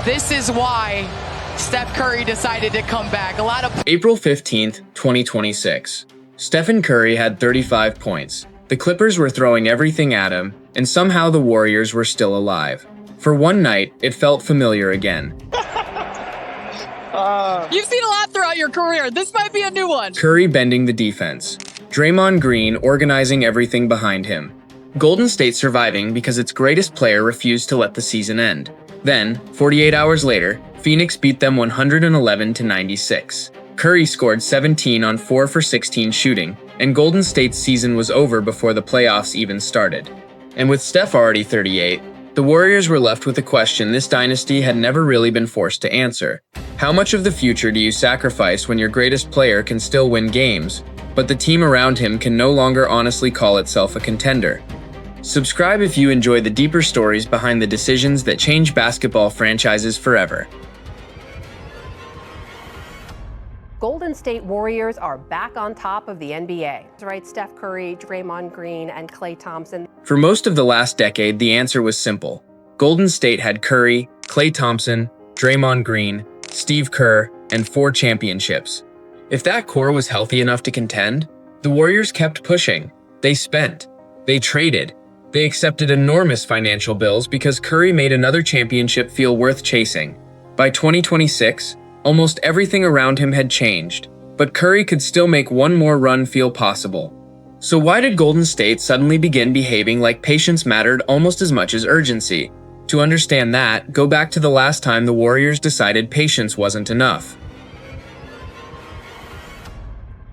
This is why Steph Curry decided to come back. April 15th, 2026. Stephen Curry had 35 points. The Clippers were throwing everything at him, and somehow the Warriors were still alive. For one night, it felt familiar again. You've seen a lot throughout your career. This might be a new one. Curry bending the defense. Draymond Green organizing everything behind him. Golden State surviving because its greatest player refused to let the season end. Then, 48 hours later, Phoenix beat them 111-96. Curry scored 17 on 4 for 16 shooting, and Golden State's season was over before the playoffs even started. And with Steph already 38, the Warriors were left with a question this dynasty had never really been forced to answer. How much of the future do you sacrifice when your greatest player can still win games, but the team around him can no longer honestly call itself a contender? Subscribe if you enjoy the deeper stories behind the decisions that change basketball franchises forever. Golden State Warriors are back on top of the NBA. That's right, Steph Curry, Draymond Green, and Klay Thompson. For most of the last decade, the answer was simple. Golden State had Curry, Klay Thompson, Draymond Green, Steve Kerr, and 4 championships. If that core was healthy enough to contend, the Warriors kept pushing. They spent. They traded. They accepted enormous financial bills because Curry made another championship feel worth chasing. By 2026, almost everything around him had changed, but Curry could still make one more run feel possible. So why did Golden State suddenly begin behaving like patience mattered almost as much as urgency? To understand that, go back to the last time the Warriors decided patience wasn't enough.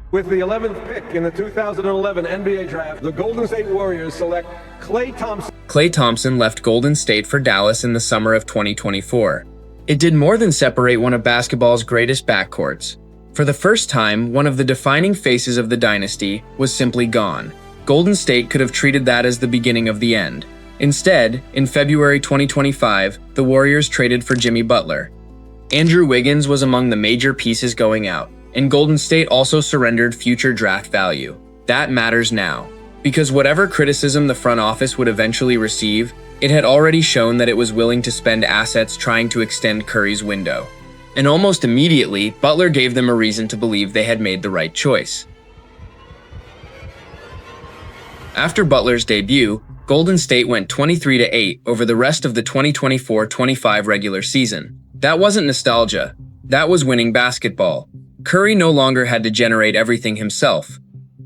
With the 11th pick in the 2011 NBA Draft, the Golden State Warriors select Klay Thompson. Klay Thompson left Golden State for Dallas in the summer of 2024. It did more than separate one of basketball's greatest backcourts. For the first time, one of the defining faces of the dynasty was simply gone. Golden State could have treated that as the beginning of the end. Instead, in February 2025, the Warriors traded for Jimmy Butler. Andrew Wiggins was among the major pieces going out, and Golden State also surrendered future draft value. That matters now, because whatever criticism the front office would eventually receive, it had already shown that it was willing to spend assets trying to extend Curry's window. And almost immediately, Butler gave them a reason to believe they had made the right choice. After Butler's debut, Golden State went 23-8 over the rest of the 2024-25 regular season. That wasn't nostalgia. That was winning basketball. Curry no longer had to generate everything himself.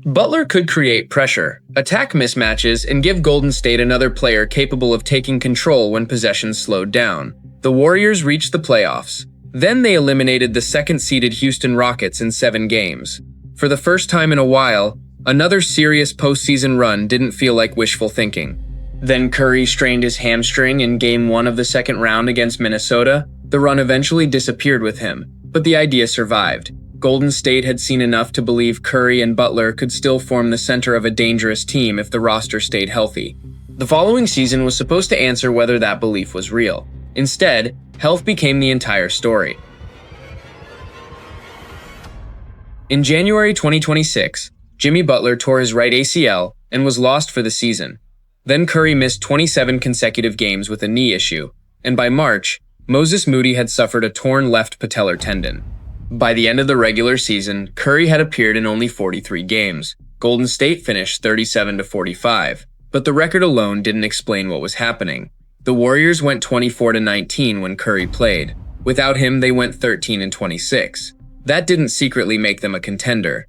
Butler could create pressure, attack mismatches, and give Golden State another player capable of taking control when possessions slowed down. The Warriors reached the playoffs. Then they eliminated the second-seeded Houston Rockets in 7 games. For the first time in a while, another serious postseason run didn't feel like wishful thinking. Then Curry strained his hamstring in Game 1 of the second round against Minnesota. The run eventually disappeared with him, but the idea survived. Golden State had seen enough to believe Curry and Butler could still form the center of a dangerous team if the roster stayed healthy. The following season was supposed to answer whether that belief was real. Instead, health became the entire story. In January 2026, Jimmy Butler tore his right ACL and was lost for the season. Then Curry missed 27 consecutive games with a knee issue, and by March, Moses Moody had suffered a torn left patellar tendon. By the end of the regular season, Curry had appeared in only 43 games. Golden State finished 37-45, but the record alone didn't explain what was happening. The Warriors went 24-19 when Curry played. Without him, they went 13-26. That didn't secretly make them a contender.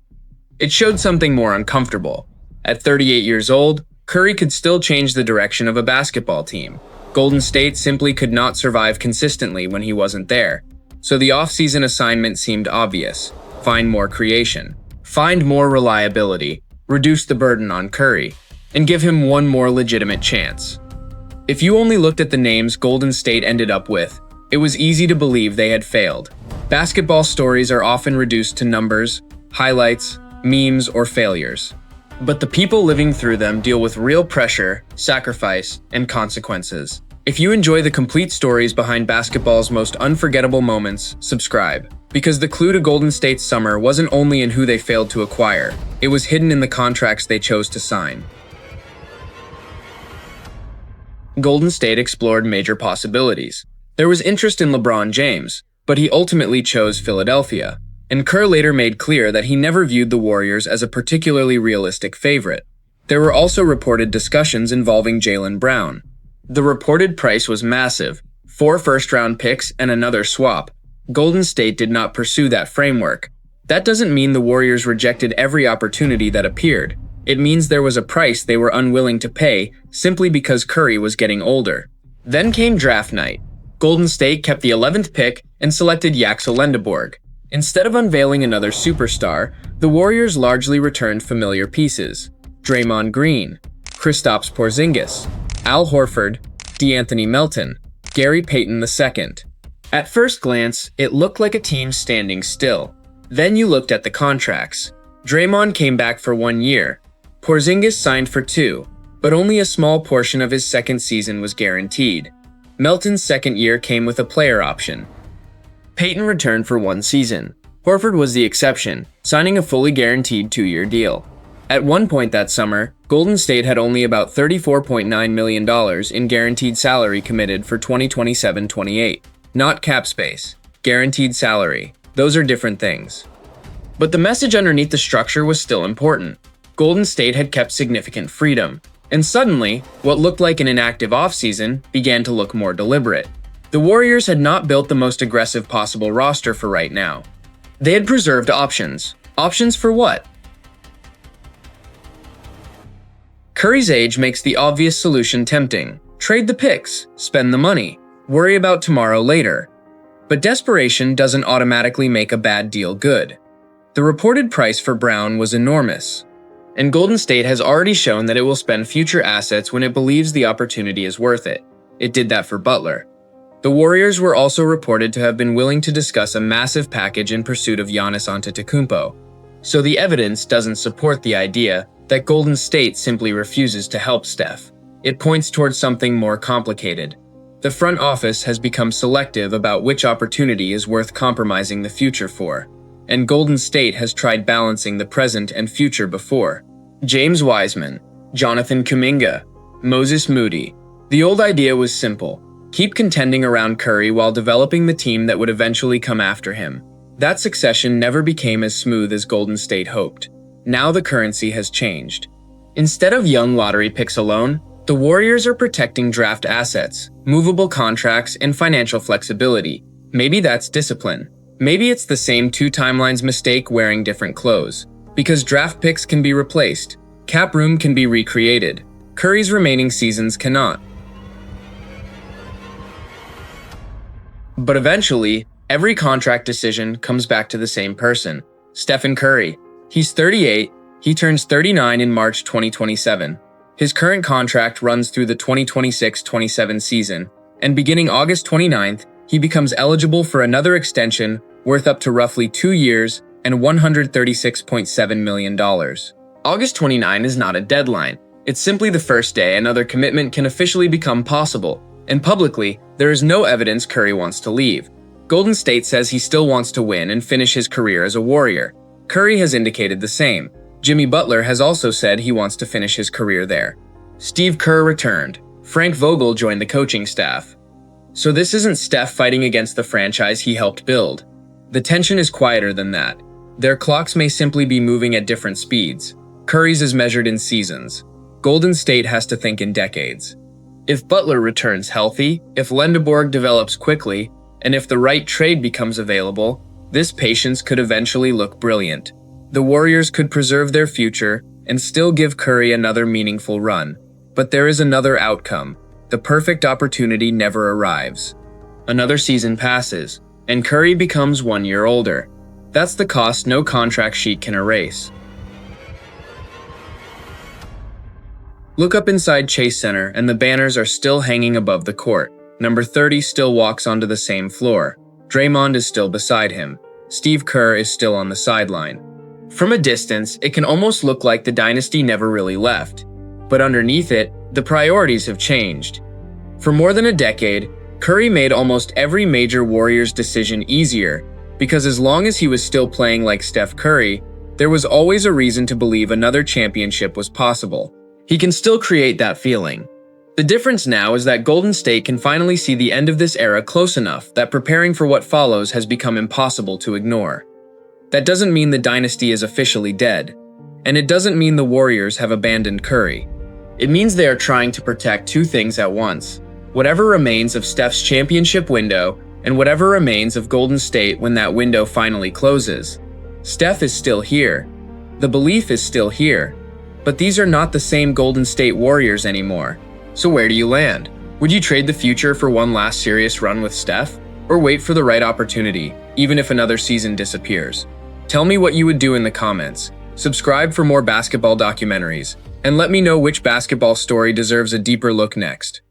It showed something more uncomfortable. At 38 years old, Curry could still change the direction of a basketball team. Golden State simply could not survive consistently when he wasn't there. So the offseason assignment seemed obvious. Find more creation. Find more reliability. Reduce the burden on Curry. And give him one more legitimate chance. If you only looked at the names Golden State ended up with, it was easy to believe they had failed. Basketball stories are often reduced to numbers, highlights, memes, or failures. But the people living through them deal with real pressure, sacrifice, and consequences. If you enjoy the complete stories behind basketball's most unforgettable moments, subscribe. Because the clue to Golden State's summer wasn't only in who they failed to acquire, it was hidden in the contracts they chose to sign. Golden State explored major possibilities. There was interest in LeBron James, but he ultimately chose Philadelphia, and Kerr later made clear that he never viewed the Warriors as a particularly realistic favorite. There were also reported discussions involving Jaylen Brown. The reported price was massive, 4 first-round picks and another swap. Golden State did not pursue that framework. That doesn't mean the Warriors rejected every opportunity that appeared. It means there was a price they were unwilling to pay simply because Curry was getting older. Then came draft night. Golden State kept the 11th pick and selected Yaxel Lendeborg. Instead of unveiling another superstar, the Warriors largely returned familiar pieces: Draymond Green, Kristaps Porzingis, Al Horford, DeAnthony Melton, Gary Payton II. At first glance, it looked like a team standing still. Then you looked at the contracts. Draymond came back for 1 year. Porzingis signed for 2, but only a small portion of his second season was guaranteed. Melton's second year came with a player option. Payton returned for 1 season. Horford was the exception, signing a fully guaranteed 2-year deal. At one point that summer, Golden State had only about $34.9 million in guaranteed salary committed for 2027-28. Not cap space. Guaranteed salary. Those are different things. But the message underneath the structure was still important. Golden State had kept significant freedom, and suddenly, what looked like an inactive offseason began to look more deliberate. The Warriors had not built the most aggressive possible roster for right now. They had preserved options. Options for what? Curry's age makes the obvious solution tempting. Trade the picks, spend the money, worry about tomorrow later. But desperation doesn't automatically make a bad deal good. The reported price for Brown was enormous, and Golden State has already shown that it will spend future assets when it believes the opportunity is worth it. It did that for Butler. The Warriors were also reported to have been willing to discuss a massive package in pursuit of Giannis Antetokounmpo. So the evidence doesn't support the idea that Golden State simply refuses to help Steph. It points towards something more complicated. The front office has become selective about which opportunity is worth compromising the future for, and Golden State has tried balancing the present and future before. James Wiseman, Jonathan Kuminga, Moses Moody. The old idea was simple: keep contending around Curry while developing the team that would eventually come after him. That succession never became as smooth as Golden State hoped. Now the currency has changed. Instead of young lottery picks alone, the Warriors are protecting draft assets, movable contracts, and financial flexibility. Maybe that's discipline. Maybe it's the same 2 timelines mistake wearing different clothes. Because draft picks can be replaced, cap room can be recreated. Curry's remaining seasons cannot. But eventually, every contract decision comes back to the same person: Stephen Curry. He's 38, he turns 39 in March 2027. His current contract runs through the 2026-27 season, and beginning August 29th, he becomes eligible for another extension worth up to roughly 2 years and $136.7 million. August 29 is not a deadline. It's simply the first day another commitment can officially become possible, and publicly, there is no evidence Curry wants to leave. Golden State says he still wants to win and finish his career as a Warrior. Curry has indicated the same. Jimmy Butler has also said he wants to finish his career there. Steve Kerr returned. Frank Vogel joined the coaching staff. So this isn't Steph fighting against the franchise he helped build. The tension is quieter than that. Their clocks may simply be moving at different speeds. Curry's is measured in seasons. Golden State has to think in decades. If Butler returns healthy, if Lendeborg develops quickly, and if the right trade becomes available, this patience could eventually look brilliant. The Warriors could preserve their future and still give Curry another meaningful run. But there is another outcome. The perfect opportunity never arrives. Another season passes, and Curry becomes 1 year older. That's the cost no contract sheet can erase. Look up inside Chase Center, and the banners are still hanging above the court. Number 30 still walks onto the same floor. Draymond is still beside him. Steve Kerr is still on the sideline. From a distance, it can almost look like the dynasty never really left. But underneath it, the priorities have changed. For more than a decade, Curry made almost every major Warriors decision easier, because as long as he was still playing like Steph Curry, there was always a reason to believe another championship was possible. He can still create that feeling. The difference now is that Golden State can finally see the end of this era close enough that preparing for what follows has become impossible to ignore. That doesn't mean the dynasty is officially dead, and it doesn't mean the Warriors have abandoned Curry. It means they are trying to protect two things at once: whatever remains of Steph's championship window and whatever remains of Golden State when that window finally closes. Steph is still here. The belief is still here. But these are not the same Golden State Warriors anymore. So where do you land? Would you trade the future for one last serious run with Steph? Or wait for the right opportunity, even if another season disappears? Tell me what you would do in the comments. Subscribe for more basketball documentaries, and let me know which basketball story deserves a deeper look next.